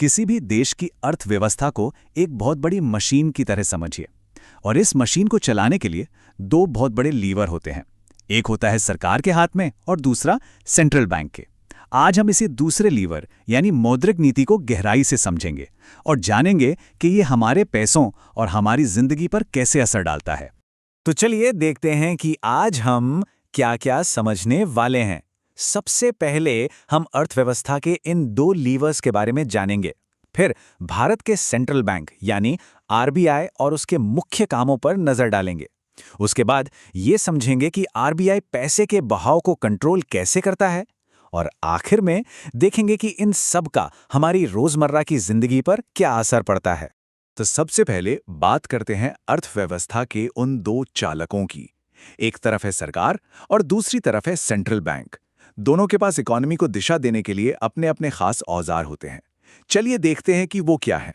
किसी भी देश की अर्थव्यवस्था को एक बहुत बड़ी मशीन की तरह समझिए। और इस मशीन को चलाने के लिए दो बहुत बड़े लीवर होते हैं। एक होता है सरकार के हाथ में और दूसरा सेंट्रल बैंक के। आज हम इसी दूसरे लीवर यानी मौद्रिक नीति को गहराई से समझेंगे और जानेंगे कि ये हमारे पैसों और हमारी जिंदगी पर कैसे असर डालता है। तो चलिए देखते हैं कि आज हम क्या-क्या समझने वाले हैं। सबसे पहले हम अर्थव्यवस्था के इन दो लीवर्स के बारे में जानेंगे। फिर भारत के सेंट्रल बैंक यानी आरबीआई और उसके मुख्य कामों पर नजर डालेंगे। उसके बाद ये समझेंगे कि आरबीआई पैसे के बहाव को कंट्रोल कैसे करता है। और आखिर में देखेंगे कि इन सब का हमारी रोजमर्रा की जिंदगी पर क्या असर पड़ता है। तो सबसे पहले बात करते हैं अर्थव्यवस्था के उन दो चालकों की। एक तरफ है सरकार और दूसरी तरफ है सेंट्रल बैंक। दोनों के पास इकोनॉमी को दिशा देने के लिए अपने अपने खास औजार होते हैं। चलिए देखते हैं कि वो क्या है।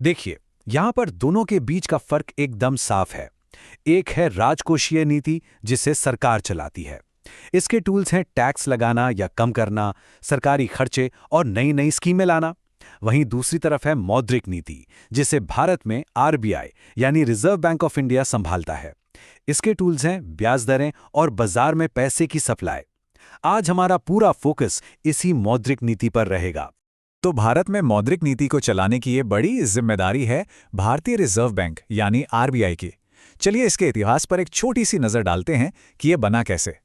देखिए, यहां पर दोनों के बीच का फर्क एकदम साफ है। एक है राजकोषीय नीति, जिसे सरकार चलाती है। इसके टूल्स हैं टैक्स लगाना या कम करना, सरकारी खर्चे और नई नई स्कीमें लाना। वहीं दूसरी तरफ है मौद्रिक नीति, जिसे भारत में आरबीआई यानी रिजर्व बैंक ऑफ इंडिया संभालता है। इसके टूल्स हैं ब्याज दरें और बाजार में पैसे की सप्लाई। आज हमारा पूरा फोकस इसी मौद्रिक नीति पर रहेगा। तो भारत में मौद्रिक नीति को चलाने की ये बड़ी जिम्मेदारी है भारतीय रिजर्व बैंक यानी आरबीआई की। चलिए इसके इतिहास पर एक छोटी सी नजर डालते हैं कि ये बना कैसे।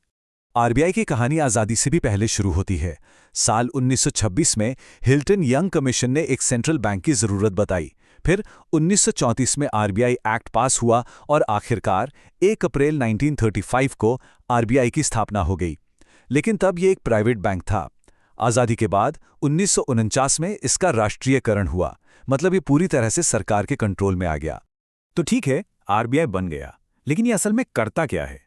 आरबीआई की कहानी आज़ादी से भी पहले शुरू होती है। साल 1926 में हिल्टन यंग कमीशन ने एक सेंट्रल बैंक की ज़रूरत बताई। फिर 1934 में आरबीआई एक्ट पास हुआ और आखिरकार 1 अप्रैल 1935 को आरबीआई की स्थापना हो गई। लेकिन तब ये एक प्राइवेट बैंक था। आज़ादी के बाद 1949 में इसका राष्ट्रीयकरण हुआ, मतलब ये पूरी तरह से सरकार के कंट्रोल में आ गया। तो ठीक है, आरबीआई बन गया, लेकिन ये असल में करता क्या है?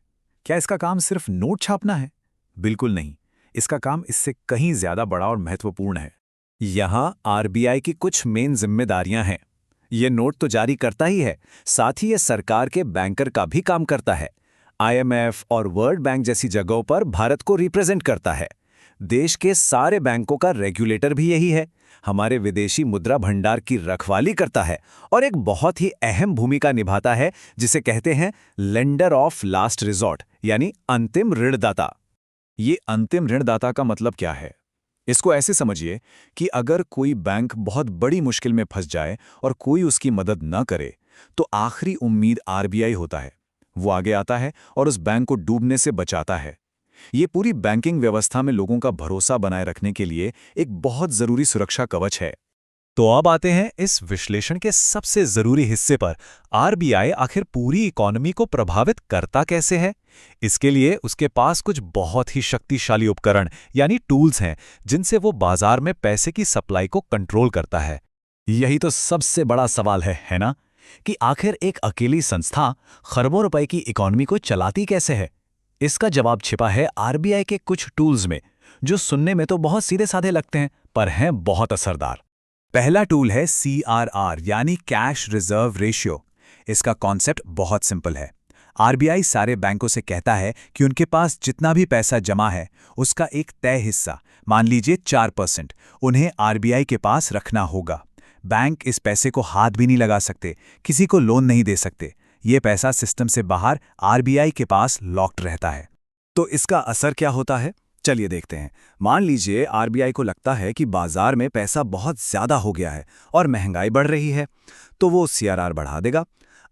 क्या इसका काम सिर्फ नोट छापना है? बिल्कुल नहीं, इसका काम इससे कहीं ज्यादा बड़ा और महत्वपूर्ण है। यहाँ आरबीआई की कुछ मेन जिम्मेदारियां हैं। ये नोट तो जारी करता ही है, साथ ही ये सरकार के बैंकर का भी काम करता है। आईएमएफ और वर्ल्ड बैंक जैसी जगहों पर भारत को रिप्रेजेंट करता है। देश के सारे बैंकों का रेगुलेटर भी यही है। हमारे विदेशी मुद्रा भंडार की रखवाली करता है और एक बहुत ही अहम भूमिका निभाता है, जिसे कहते हैं लेंडर ऑफ लास्ट रिजॉर्ट यानी अंतिम ऋणदाता। ये अंतिम ऋणदाता का मतलब क्या है? इसको ऐसे समझिए कि अगर कोई बैंक बहुत बड़ी मुश्किल में फंस जाए और कोई उसकी मदद न करे, तो आखिरी उम्मीद आरबीआई होता है। वो आगे आता है और उस बैंक को डूबने से बचाता है। ये पूरी बैंकिंग व्यवस्था में लोगों का भरोसा बनाए रखने के लिए एक बहुत जरूरी सुरक्षा कवच है। तो अब आते हैं इस विश्लेषण के सबसे जरूरी हिस्से पर। आरबीआई आखिर पूरी इकोनॉमी को प्रभावित करता कैसे है? इसके लिए उसके पास कुछ बहुत ही शक्तिशाली उपकरण यानी टूल्स हैं, जिनसे वो बाजार में पैसे की सप्लाई को कंट्रोल करता है। यही तो सबसे बड़ा सवाल है ना? कि आखिर एक अकेली संस्था खरबों रुपए की इकोनॉमी को चलाती कैसे है? इसका जवाब छिपा है आरबीआई के कुछ टूल्स में, जो सुनने में तो बहुत सीधे साधे लगते हैं, पर हैं बहुत असरदार। पहला टूल है CRR यानी कैश रिजर्व रेशियो। इसका कॉन्सेप्ट बहुत सिंपल है। आरबीआई सारे बैंकों से कहता है कि उनके पास जितना भी पैसा जमा है, उसका एक तय हिस्सा, मान लीजिए 4%, उन्हें आरबीआई के पास रखना होगा। बैंक इस पैसे को हाथ भी नहीं लगा सकते, किसी को लोन नहीं दे सकते। ये पैसा सिस्टम से बाहर आरबीआई के पास लॉक्ड रहता है। तो इसका असर क्या होता है? चलिए देखते हैं। मान लीजिए आरबीआई को लगता है कि बाजार में पैसा बहुत ज्यादा हो गया है और महंगाई बढ़ रही है, तो वो CRR बढ़ा देगा।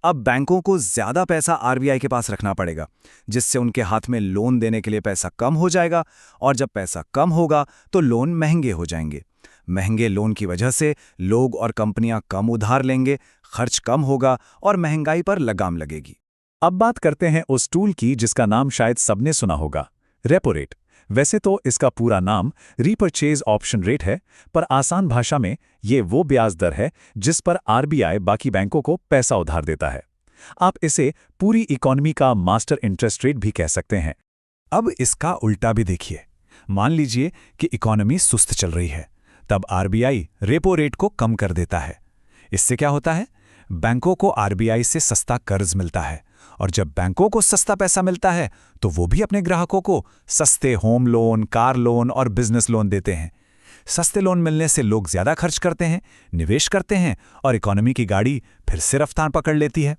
अब बैंकों को ज्यादा पैसा आरबीआई के पास रखना पड़ेगा, जिससे उनके हाथ में लोन देने के लिए पैसा कम हो जाएगा, और जब पैसा कम होगा तो लोन महंगे हो जाएंगे। महंगे लोन की वजह से लोग और कंपनियां कम उधार लेंगे, खर्च कम होगा और महंगाई पर लगाम लगेगी। अब बात करते हैं उस टूल की जिसका नाम शायद सबने सुना होगा, रेपो रेट। वैसे तो इसका पूरा नाम रीपर्चेज ऑप्शन रेट है, पर आसान भाषा में ये वो ब्याज दर है जिस पर आरबीआई बाकी बैंकों को पैसा उधार देता है। आप इसे पूरी इकोनॉमी का मास्टर इंटरेस्ट रेट भी कह सकते हैं। अब इसका उल्टा भी देखिए। मान लीजिए कि इकोनॉमी सुस्त चल रही है, तब आरबीआई रेपो रेट को कम कर देता है। इससे क्या होता है? बैंकों को आरबीआई से सस्ता कर्ज मिलता है, और जब बैंकों को सस्ता पैसा मिलता है तो वो भी अपने ग्राहकों को सस्ते होम लोन, कार लोन और बिजनेस लोन देते हैं। सस्ते लोन मिलने से लोग ज्यादा खर्च करते हैं, निवेश करते हैं और इकोनॉमी की गाड़ी फिर से रफ्तार पकड़ लेती है।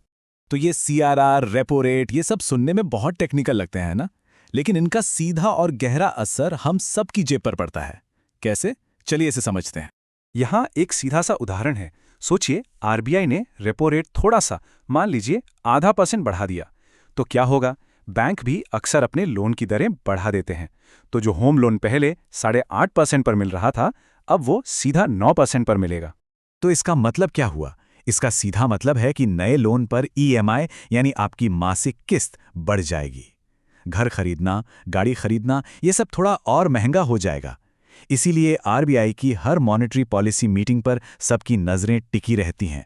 तो ये CRR, रेपो रेट, ये सब सुनने में बहुत टेक्निकल लगते हैं ना, लेकिन इनका सीधा और गहरा असर हम सब की जेब पर पड़ता है। कैसे? चलिए इसे समझते हैं। यहाँ एक सीधा सा उदाहरण है। सोचिए, आरबीआई ने रेपो रेट थोड़ा सा, मान लीजिए 0.5% बढ़ा दिया, तो क्या होगा? बैंक भी अक्सर अपने लोन की दरें बढ़ा देते हैं। तो जो होम लोन पहले 8.5% पर मिल रहा था, अब वो सीधा 9% पर मिलेगा। तो इसका मतलब क्या हुआ? इसका सीधा मतलब है कि नए लोन पर EMI यानी आपकी मासिक किस्त बढ़ जाएगी। घर खरीदना, गाड़ी खरीदना, ये सब थोड़ा और महंगा हो जाएगा। इसीलिए आरबीआई की हर मॉनेटरी पॉलिसी मीटिंग पर सबकी नजरें टिकी रहती हैं।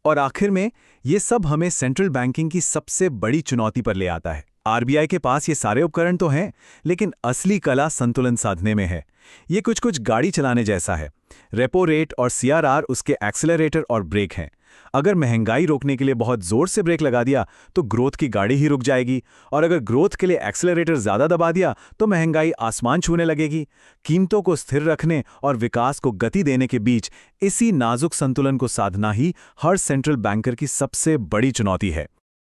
और आखिर में ये सब हमें सेंट्रल बैंकिंग की सबसे बड़ी चुनौती पर ले आता है। आरबीआई के पास ये सारे उपकरण तो हैं, लेकिन असली कला संतुलन साधने में है। ये कुछ गाड़ी चलाने जैसा है। रेपो रेट और CRR उसके एक्सेलरेटर और ब्रेक हैं। अगर महंगाई रोकने के लिए बहुत जोर से ब्रेक लगा दिया तो ग्रोथ की गाड़ी ही रुक जाएगी, और अगर ग्रोथ के लिए एक्सेलरेटर ज्यादा दबा दिया तो महंगाई आसमान छूने लगेगी। कीमतों को स्थिर रखने और विकास को गति देने के बीच इसी नाजुक संतुलन को साधना ही हर सेंट्रल बैंकर की सबसे बड़ी चुनौती है।